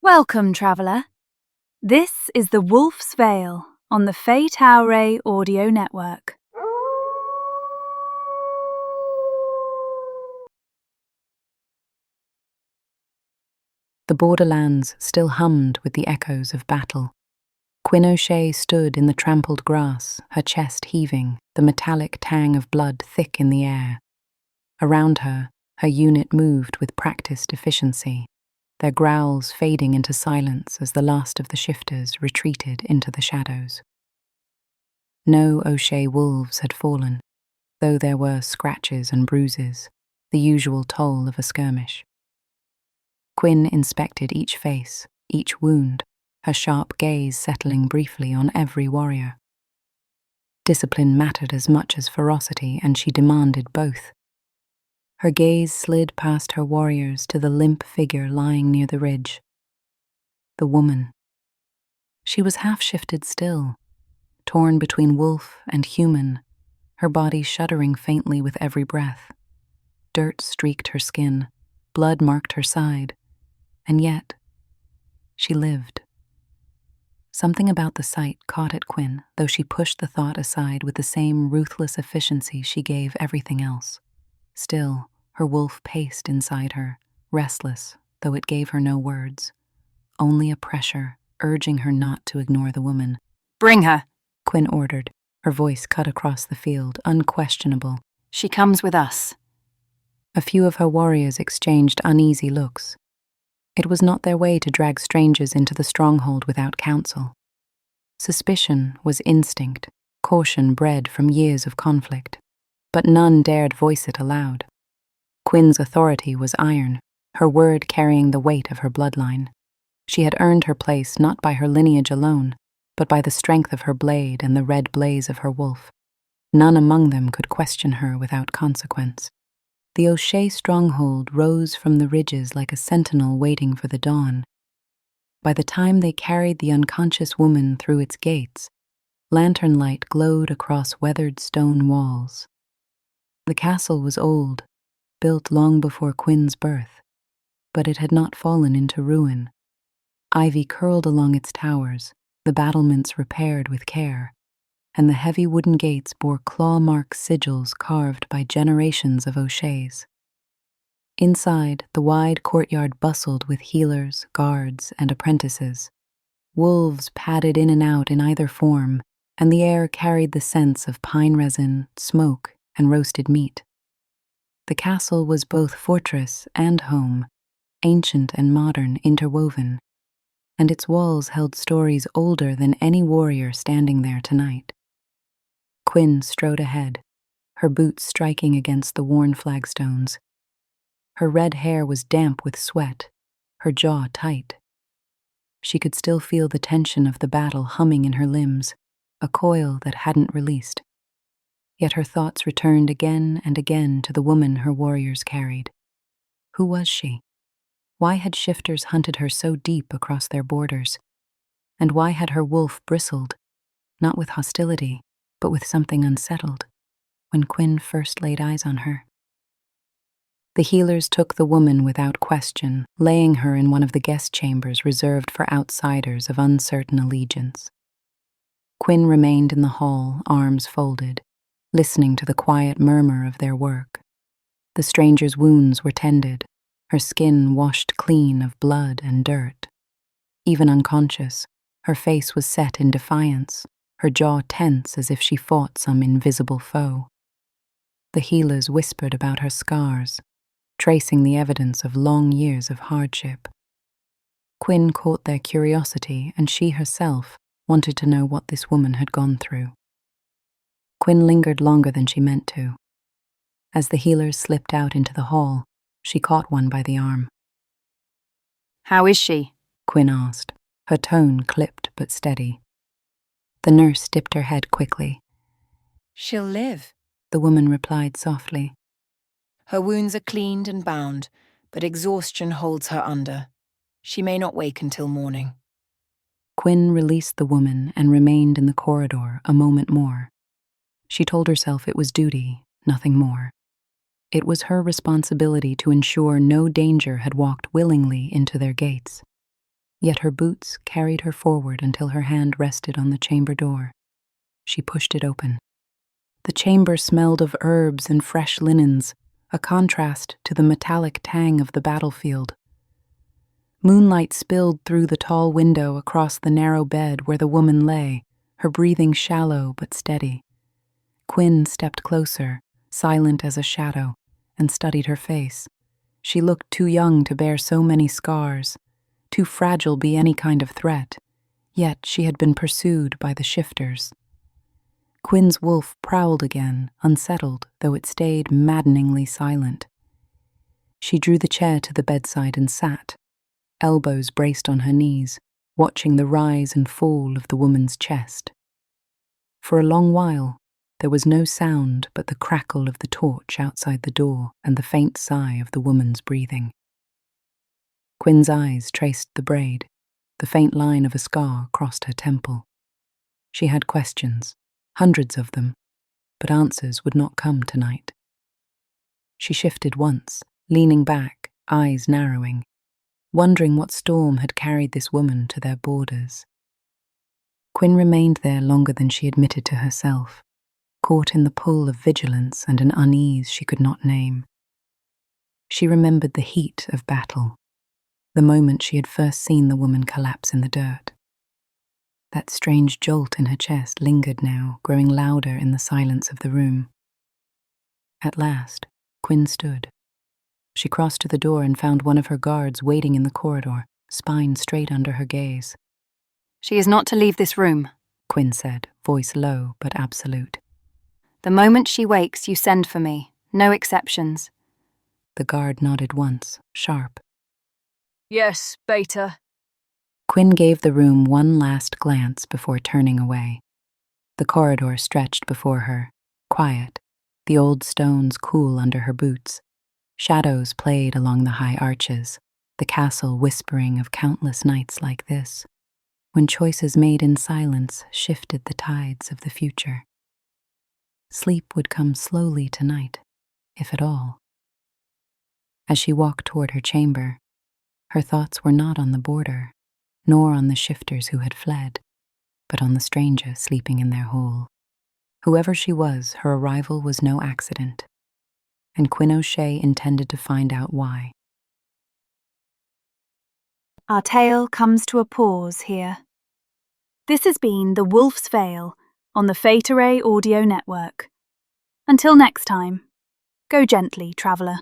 Welcome, traveller. This is the Wolf's Vale on the Fae Taure Audio Network. The borderlands still hummed with the echoes of battle. Quinn O'Shea stood in the trampled grass, her chest heaving, the metallic tang of blood thick in the air. Around her, her unit moved with practiced efficiency, their growls fading into silence as the last of the shifters retreated into the shadows. No O'Shea wolves had fallen, though there were scratches and bruises, the usual toll of a skirmish. Quinn inspected each face, each wound, her sharp gaze settling briefly on every warrior. Discipline mattered as much as ferocity, and she demanded both. Her gaze slid past her warriors to the limp figure lying near the ridge. The woman. She was half-shifted still, torn between wolf and human, her body shuddering faintly with every breath. Dirt streaked her skin, blood marked her side, and yet she lived. Something about the sight caught at Quinn, though she pushed the thought aside with the same ruthless efficiency she gave everything else. Still, her wolf paced inside her, restless, though it gave her no words. Only a pressure, urging her not to ignore the woman. Bring her, Quinn ordered, her voice cut across the field, unquestionable. She comes with us. A few of her warriors exchanged uneasy looks. It was not their way to drag strangers into the stronghold without counsel. Suspicion was instinct, caution bred from years of conflict, but none dared voice it aloud. Quinn's authority was iron, her word carrying the weight of her bloodline. She had earned her place not by her lineage alone, but by the strength of her blade and the red blaze of her wolf. None among them could question her without consequence. The O'Shea stronghold rose from the ridges like a sentinel waiting for the dawn. By the time they carried the unconscious woman through its gates, lantern light glowed across weathered stone walls. The castle was old, built long before Quinn's birth, but it had not fallen into ruin. Ivy curled along its towers, the battlements repaired with care, and the heavy wooden gates bore claw-mark sigils carved by generations of O'Sheas. Inside, the wide courtyard bustled with healers, guards, and apprentices. Wolves padded in and out in either form, and the air carried the scents of pine resin, smoke, and roasted meat. The castle was both fortress and home, ancient and modern interwoven, and its walls held stories older than any warrior standing there tonight. Quinn strode ahead, her boots striking against the worn flagstones. Her red hair was damp with sweat, her jaw tight. She could still feel the tension of the battle humming in her limbs, a coil that hadn't released. Yet her thoughts returned again and again to the woman her warriors carried. Who was she? Why had shifters hunted her so deep across their borders? And why had her wolf bristled, not with hostility, but with something unsettled, when Quinn first laid eyes on her? The healers took the woman without question, laying her in one of the guest chambers reserved for outsiders of uncertain allegiance. Quinn remained in the hall, arms folded, listening to the quiet murmur of their work. The stranger's wounds were tended, her skin washed clean of blood and dirt. Even unconscious, her face was set in defiance, her jaw tense as if she fought some invisible foe. The healers whispered about her scars, tracing the evidence of long years of hardship. Quinn caught their curiosity, and she herself wanted to know what this woman had gone through. Quinn lingered longer than she meant to. As the healers slipped out into the hall, she caught one by the arm. How is she? Quinn asked, her tone clipped but steady. The nurse dipped her head quickly. She'll live, the woman replied softly. Her wounds are cleaned and bound, but exhaustion holds her under. She may not wake until morning. Quinn released the woman and remained in the corridor a moment more. She told herself it was duty, nothing more. It was her responsibility to ensure no danger had walked willingly into their gates. yet her boots carried her forward until her hand rested on the chamber door. She pushed it open. The chamber smelled of herbs and fresh linens, a contrast to the metallic tang of the battlefield. Moonlight spilled through the tall window across the narrow bed where the woman lay, her breathing shallow but steady. Quinn stepped closer, silent as a shadow, and studied her face. She looked too young to bear so many scars, too fragile to be any kind of threat, yet she had been pursued by the shifters. Quinn's wolf prowled again, unsettled, though it stayed maddeningly silent. She drew the chair to the bedside and sat, elbows braced on her knees, watching the rise and fall of the woman's chest. For a long while, there was no sound but the crackle of the torch outside the door and the faint sigh of the woman's breathing. Quinn's eyes traced the braid. The faint line of a scar crossed her temple. She had questions, hundreds of them, but answers would not come tonight. She shifted once, leaning back, eyes narrowing, wondering what storm had carried this woman to their borders. Quinn remained there longer than she admitted to herself, caught in the pull of vigilance and an unease she could not name. She remembered the heat of battle, the moment she had first seen the woman collapse in the dirt. That strange jolt in her chest lingered now, growing louder in the silence of the room. At last, Quinn stood. She crossed to the door and found one of her guards waiting in the corridor, spine straight under her gaze. She is not to leave this room, Quinn said, voice low but absolute. The moment she wakes, you send for me. No exceptions. The guard nodded once, sharp. Yes, Beta. Quinn gave the room one last glance before turning away. The corridor stretched before her, quiet, the old stones cool under her boots. Shadows played along the high arches, the castle whispering of countless nights like this, when choices made in silence shifted the tides of the future. Sleep would come slowly tonight, if at all. As she walked toward her chamber, her thoughts were not on the border, nor on the shifters who had fled, but on the stranger sleeping in their hole. Whoever she was, her arrival was no accident, and Quinn O'Shea intended to find out why. Our tale comes to a pause here. This has been The Wolf's Veil on the Fate Array Audio Network. Until next time, go gently, traveller.